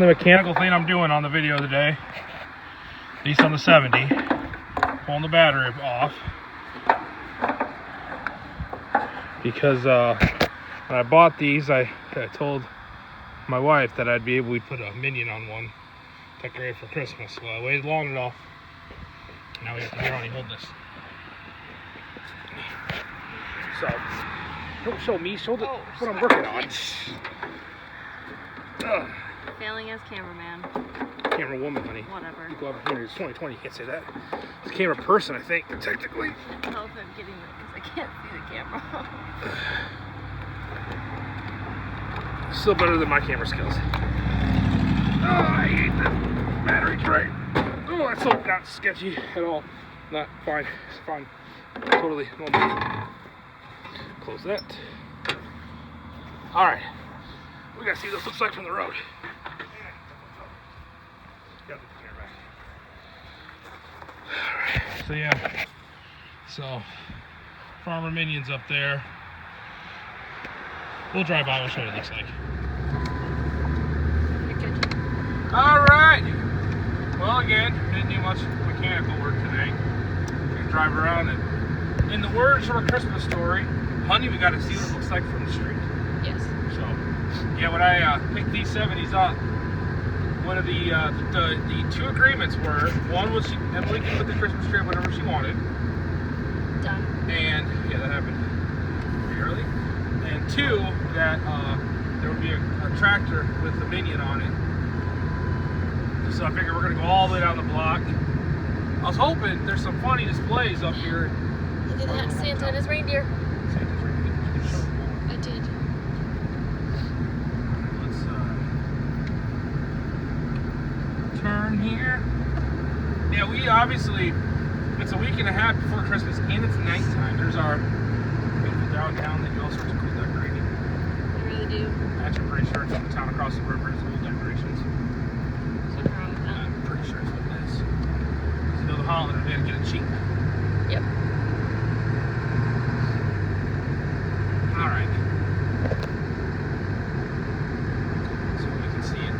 only mechanical thing I'm doing on the video today, at least on the 70, pulling the battery off. Because when I bought these, I told my wife that we'd put a minion on one, decorated for Christmas. Well, I waited long enough. Now we have to here, only hold this. So, don't show me, show what I'm working on. Failing as cameraman. Camera woman, honey. Whatever. You go over here, it's 2020, you can't say that. It's a camera person, I think, technically. I hope I'm getting it because I can't see the camera. Still better than my camera skills. Oh, I hate the battery tray. Oh, that's so not sketchy at all. Not fine. It's fine. Totally normal. Close that. Alright. We gotta see what this looks like from the road. Alright. So yeah. So Farmer Minion's up there. We'll drive by, we'll show you what it looks like. Alright! Well, again, didn't do much mechanical work today. Gonna drive around and, in the words from A Christmas Story, honey, we gotta see what it looks like from the street. Yes. So, yeah, when I picked these 70s up, one of the two agreements were, one was Emily could put the Christmas tree up whenever she wanted. Done. And, yeah, that happened pretty early. And two, that there would be a tractor with the minion on it. So I figured we're gonna go all the way down the block. I was hoping there's some funny displays up here. Look at that, Santa and his reindeer. Santa's reindeer. I did. Let's turn here. Yeah, we obviously, it's a week and a half before Christmas and it's nighttime. There's our beautiful downtown. They do all sorts of cool decorating. They really do. Actually, I'm pretty sure it's from the town across the river. It's cool decorations. What's wrong with that? I'm pretty sure it's what it is. Because you know the holiday, they had to get it cheap. Yep. Alright. So we can see it.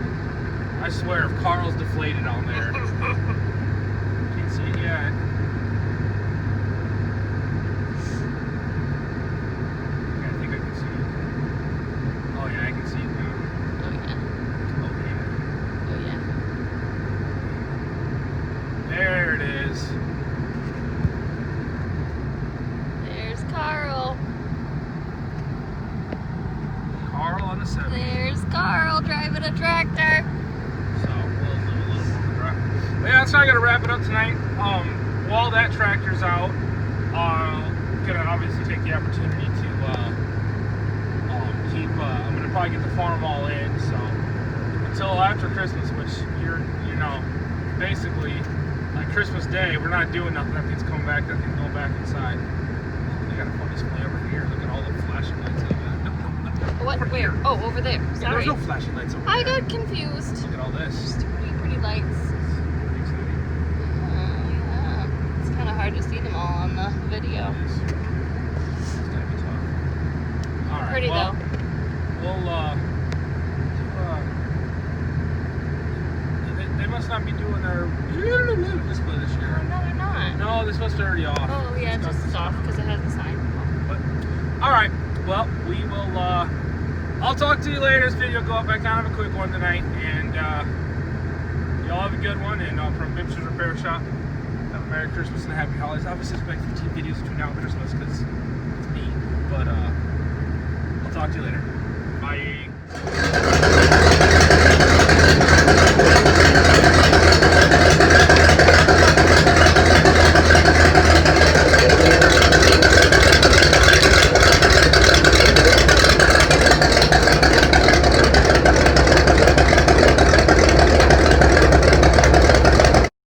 I swear if Carl's deflated on there. Can't see it yet. Okay, I think I can see it. Oh yeah, I can see it now. Oh yeah. Oh yeah. Oh yeah. There it is. There's Carl. Carl on the 70. There's Carl driving a tractor. So we'll do a little more of the drive. But yeah, that's how I gotta wrap it up tonight. While that tractor's out, I'm gonna obviously take the opportunity to I'm gonna probably get the farm all in. So until after Christmas, which you're basically like Christmas Day, we're not doing nothing. That thing's coming back. That thing's going back inside. They got a fun display over here. Look at all the flashing lights over there. What? Where? Oh, over there. Yeah, Sorry. there's no flashing lights over there. I got confused. Look at all this. Just pretty lights. Pretty exciting. Yeah. It's kind of hard to see them all on the video. It is. It's gonna be tough. All right. Pretty well, though. They must not be doing their display this year. No, they're not. No, they're supposed to be already off. Oh yeah, It's just off because it has a sign. But all right. Well, we will. I'll talk to you later. This video will go up. I kind of a quick one tonight, and y'all have a good one. And from BIBSTER'S Repair Shop, have a Merry Christmas and a Happy Holidays. Obviously, expect 15 videos between now and Christmas because it's me. But I'll talk to you later.